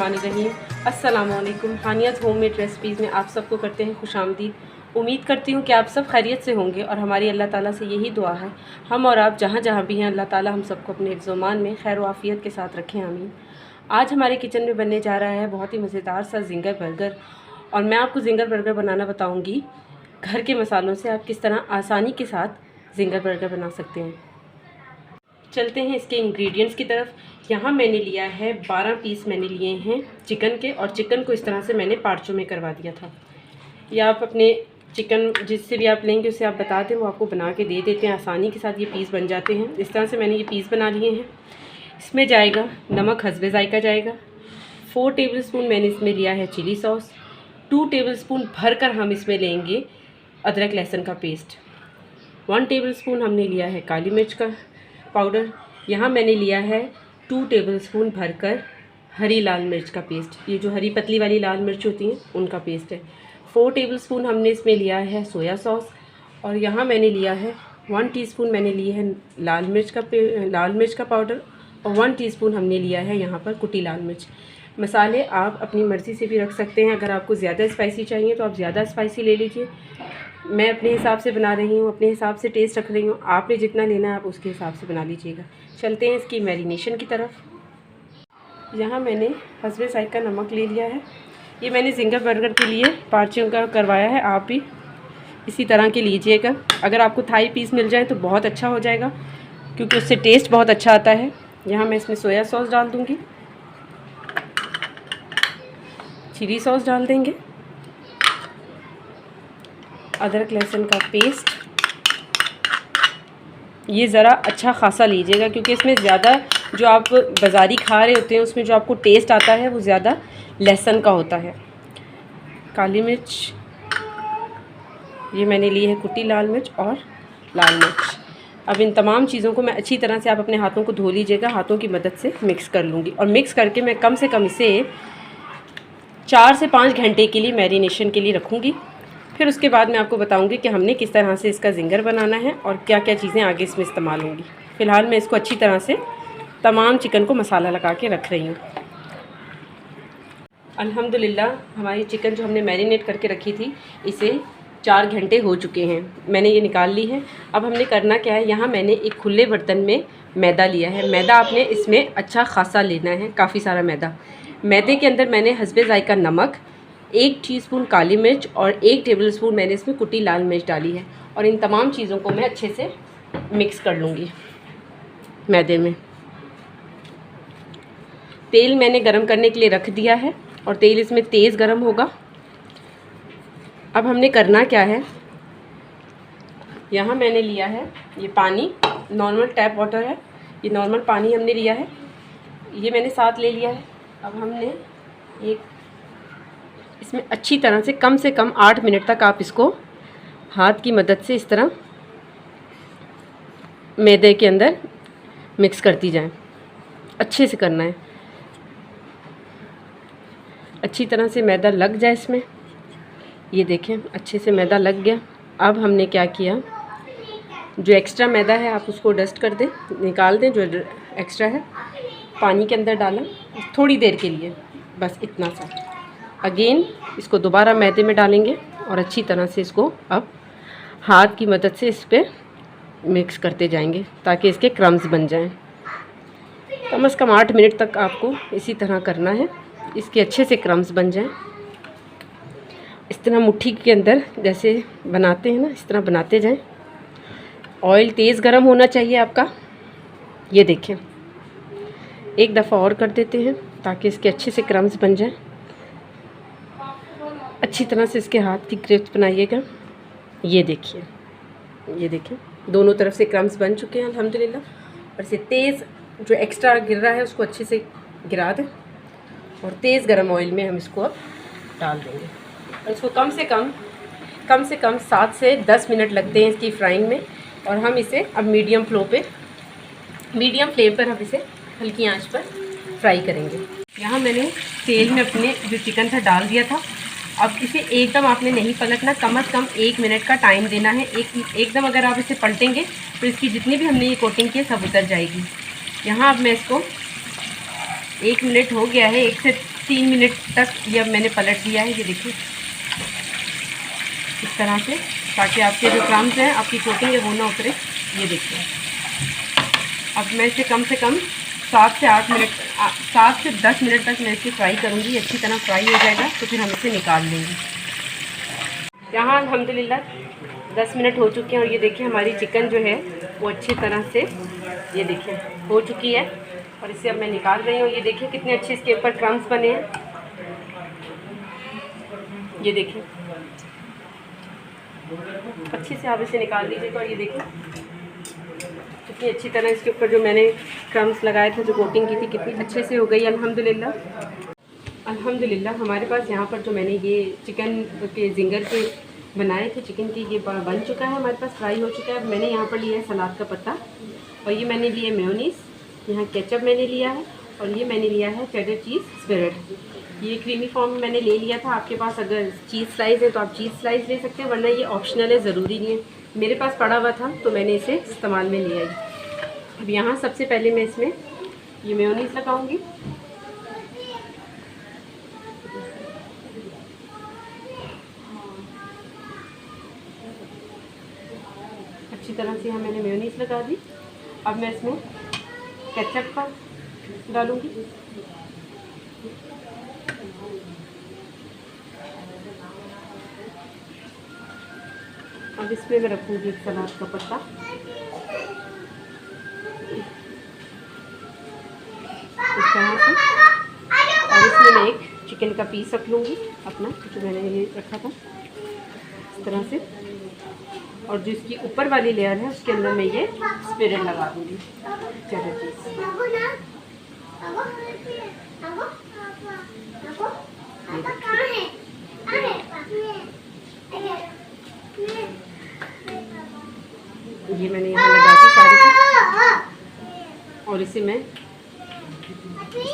बिस्मिल्लाहिर्रहमानिर्रहीम। अस्सलामुअलैकुम। हानियाज़ homemade recipes में आप सबको करते हैं खुशामदीद। उम्मीद करती हूँ कि आप सब खैरियत से होंगे और हमारी अल्लाह ताला से यही दुआ है हम और आप जहाँ जहाँ भी हैं अल्लाह ताला हम सबको अपने हिफ्ज़-ओ-मान में खैर व आफ़ियत के साथ रखें, आमीन। आज हमारे किचन में बनने जा रहा है बहुत ही मज़ेदार सा ज़िंगर बर्गर, और मैं आपको ज़िंगर बर्गर बनाना बताऊँगी घर के मसालों से आप किस तरह आसानी के साथ ज़िंगर बर्गर बना सकते हैं। चलते हैं इसके इंग्रेडिएंट्स की तरफ। यहाँ मैंने लिया है 12 पीस मैंने लिए हैं चिकन के, और चिकन को इस तरह से मैंने पार्चों में करवा दिया था। या आप अपने चिकन जिससे भी आप लेंगे उसे आप बता दें, वो आपको बना के दे देते हैं, आसानी के साथ ये पीस बन जाते हैं। इस तरह से मैंने ये पीस बना लिए हैं। इसमें जाएगा नमक हस्बे ज़ायका जाएगा। 4 टेबलस्पून मैंने इसमें लिया है चिली सॉस। 2 टेबलस्पून भर कर हम इसमें लेंगे अदरक लहसुन का पेस्ट। 1 टेबलस्पून हमने लिया है काली मिर्च का पाउडर। यहाँ मैंने लिया है 2 टेबलस्पून भरकर हरी लाल मिर्च का पेस्ट, ये जो हरी पतली वाली लाल मिर्च होती हैं उनका पेस्ट है। 4 टेबलस्पून हमने इसमें लिया है सोया सॉस, और यहाँ मैंने लिया है 1 टीस्पून मैंने लिए है लाल मिर्च का पाउडर, और 1 टीस्पून हमने लिया है यहाँ पर कुटी लाल मिर्च। मसाले आप अपनी मर्ज़ी से भी रख सकते हैं, अगर आपको ज़्यादा स्पाइसी चाहिए तो आप ज़्यादा स्पाइसी ले लीजिए। मैं अपने हिसाब से बना रही हूँ, अपने हिसाब से टेस्ट रख रही हूँ, आपने जितना लेना है आप उसके हिसाब से बना लीजिएगा। चलते हैं इसकी मैरिनेशन की तरफ। यहाँ मैंने हस्बे ज़ायका नमक ले लिया है। ये मैंने ज़िंगर बर्गर के लिए पार्चियों का करवाया है, आप भी इसी तरह के लीजिएगा। अगर आपको थाई पीस मिल जाए तो बहुत अच्छा हो जाएगा, क्योंकि उससे टेस्ट बहुत अच्छा आता है। यहाँ मैं इसमें सोया सॉस डाल दूँगी, चिली सॉस डाल देंगे, अदरक लहसुन का पेस्ट ये ज़रा अच्छा खासा लीजिएगा, क्योंकि इसमें ज़्यादा जो आप बाज़ारी खा रहे होते हैं उसमें जो आपको टेस्ट आता है वो ज़्यादा लहसुन का होता है। काली मिर्च ये मैंने ली है कुटी लाल मिर्च और लाल मिर्च। अब इन तमाम चीज़ों को मैं अच्छी तरह से आप अपने हाथों को धो लीजिएगा, हाथों की मदद से मिक्स कर लूँगी, और मिक्स करके मैं कम से कम इसे 4 से 5 घंटे के लिए मैरिनेशन के लिए रखूँगी। फिर उसके बाद मैं आपको बताऊंगी कि हमने किस तरह से इसका ज़िंगर बनाना है और क्या क्या चीज़ें आगे इसमें इस्तेमाल होंगी। फ़िलहाल मैं इसको अच्छी तरह से तमाम चिकन को मसाला लगा के रख रही हूँ। अल्हम्दुलिल्लाह हमारी चिकन जो हमने मैरिनेट करके रखी थी इसे 4 घंटे हो चुके हैं, मैंने ये निकाल ली है। अब हमने करना क्या है, यहाँ मैंने एक खुले बर्तन में मैदा लिया है। मैदा आपने इसमें अच्छा खासा लेना है, काफ़ी सारा मैदा। मैदे के अंदर मैंने हस्बे ज़ायका नमक, 1 टीस्पून काली मिर्च और 1 टेबलस्पून मैंने इसमें कुटी लाल मिर्च डाली है, और इन तमाम चीज़ों को मैं अच्छे से मिक्स कर लूँगी मैदे में। तेल मैंने गरम करने के लिए रख दिया है, और तेल इसमें तेज़ गरम होगा। अब हमने करना क्या है, यहाँ मैंने लिया है ये पानी, नॉर्मल टैप वाटर है, ये नॉर्मल पानी हमने लिया है, ये मैंने साथ ले लिया है। अब हमने एक इसमें अच्छी तरह से कम 8 मिनट तक आप इसको हाथ की मदद से इस तरह मैदे के अंदर मिक्स करती जाएं। अच्छे से करना है, अच्छी तरह से मैदा लग जाए इसमें। ये देखें अच्छे से मैदा लग गया। अब हमने क्या किया, जो एक्स्ट्रा मैदा है आप उसको डस्ट कर दें, निकाल दें जो एक्स्ट्रा है, पानी के अंदर डालें थोड़ी देर के लिए, बस इतना सा। अगेन इसको दोबारा मैदे में डालेंगे और अच्छी तरह से इसको अब हाथ की मदद से इस पर मिक्स करते जाएंगे ताकि इसके क्रम्स बन जाएं। कम से कम 8 मिनट तक आपको इसी तरह करना है, इसके अच्छे से क्रम्स बन जाएं। इस तरह मुट्ठी के अंदर जैसे बनाते हैं ना, इस तरह बनाते जाएं। ऑयल तेज़ गरम होना चाहिए आपका। ये देखें, एक दफ़ा और कर देते हैं ताकि इसके अच्छे से क्रम्स बन जाएं। अच्छी तरह से इसके हाथ की ग्रिप्स बनाइएगा। ये देखिए, ये देखें दोनों तरफ से क्रम्स बन चुके हैं अल्हम्दुलिल्लाह। और इसे तेज़ जो एक्स्ट्रा गिर रहा है उसको अच्छे से गिरा दें, और तेज़ गरम ऑयल में हम इसको अब डाल देंगे। और इसको कम से कम 7 से 10 मिनट लगते हैं इसकी फ्राइंग में, और हम इसे अब मीडियम फ्लेम पर हम इसे हल्की आंच पर फ्राई करेंगे। यहाँ मैंने तेल में अपने जो चिकन था डाल दिया था। अब इसे एकदम आपने नहीं पलटना, कम से कम 1 मिनट का टाइम देना है। एकदम अगर आप इसे पलटेंगे तो इसकी जितनी भी हमने ये कोटिंग की है सब उतर जाएगी। यहाँ अब मैं इसको 1 मिनट हो गया है, 1 से 3 मिनट तक ये अब मैंने पलट दिया है, ये देखिए इस तरह से, ताकि आपके जो क्रम्स हैं, आपकी कोटिंग है वो ना उतरे। ये देखिए अब मैं इसे कम से कम 7 से 8 मिनट 7 से 10 मिनट तक मैं इसे फ्राई करूँगी। अच्छी तरह फ्राई हो जाएगा तो फिर हम इसे निकाल लेंगे। यहाँ अल्हम्दुलिल्लाह 10 मिनट हो चुके हैं और ये देखिए हमारी चिकन जो है वो अच्छी तरह से ये देखिए हो चुकी है और इसे अब मैं निकाल रही हूँ। ये देखिए कितने अच्छे इसके ऊपर क्रम्स बने हैं, ये देखिए अच्छे से आप इसे निकाल लीजिएगा। और ये देखिए कितनी अच्छी तरह इसके ऊपर जो मैंने क्रम्स लगाए थे, जो कोटिंग की थी, कितनी अच्छे से हो गई अल्हम्दुलिल्लाह। अल्हम्दुलिल्लाह हमारे पास यहाँ पर जो मैंने ये चिकन के जिंगर के बनाए थे चिकन के, ये बन चुका है, हमारे पास फ्राई हो चुका है। अब मैंने यहाँ पर लिया है सलाद का पत्ता और ये मैंने लिया मेयोनीज़, यहाँ केचप मैंने लिया है और ये मैंने लिया है चेडर चीज़ स्पिरेट। ये क्रीमी फॉर्म में मैंने ले लिया था। आपके पास अगर चीज़ स्लाइस है तो आप चीज़ स्लाइस ले सकते हैं, वरना ये ऑप्शनल है, ज़रूरी नहीं है। मेरे पास पड़ा हुआ था तो मैंने इसे इस्तेमाल में लिया है। अब यहाँ सबसे पहले मैं इसमें ये मेयोनीज़ लगाऊंगी। अच्छी तरह से यहाँ मैंने मेयोनीज़ लगा दी। अब मैं इसमें केचप का डालूंगी। अब इसमें मैं रखूँगी एक सलाद का पत्ता, इस तरह से, और इसमें मैं एक चिकन का पीस रख लूँगी अपना, जो मैंने ये रखा था, इस तरह से। और जो इसकी ऊपर वाली लेयर है उसके अंदर मैं ये स्पिरेट लगा दूँगी, चेडर चीज़। ये मैंने यहाँ लगा दी सारी, और इसे मैं इस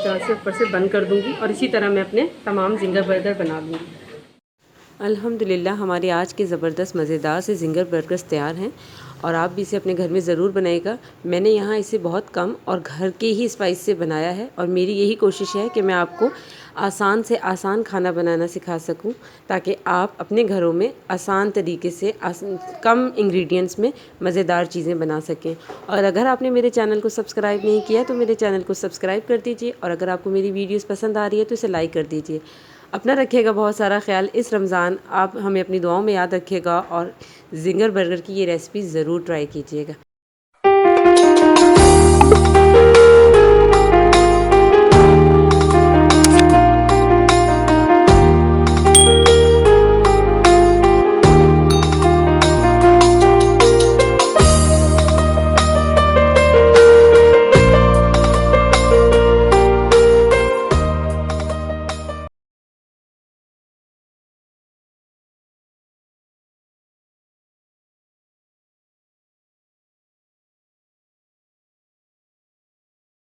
तरह से ऊपर से बंद कर दूँगी और इसी तरह मैं अपने तमाम जिंगर बर्गर बना लूँगी। अल्हम्दुलिल्लाह हमारे आज के ज़बरदस्त मज़ेदार से जिंगर बर्गर्स तैयार हैं और आप भी इसे अपने घर में ज़रूर बनाइएगा। मैंने यहाँ इसे बहुत कम और घर के ही स्पाइस से बनाया है और मेरी यही कोशिश है कि मैं आपको आसान से आसान खाना बनाना सिखा सकूं, ताकि आप अपने घरों में आसान तरीके से कम इंग्रेडिएंट्स में मज़ेदार चीज़ें बना सकें। और अगर आपने मेरे चैनल को सब्सक्राइब नहीं किया तो मेरे चैनल को सब्सक्राइब कर दीजिए, और अगर आपको मेरी वीडियोस पसंद आ रही है तो इसे लाइक कर दीजिए। अपना रखिएगा बहुत सारा ख्याल। इस रमज़ान आप हमें अपनी दुआओं में याद रखिएगा और जिंगर बर्गर की ये रेसिपी ज़रूर ट्राई कीजिएगा।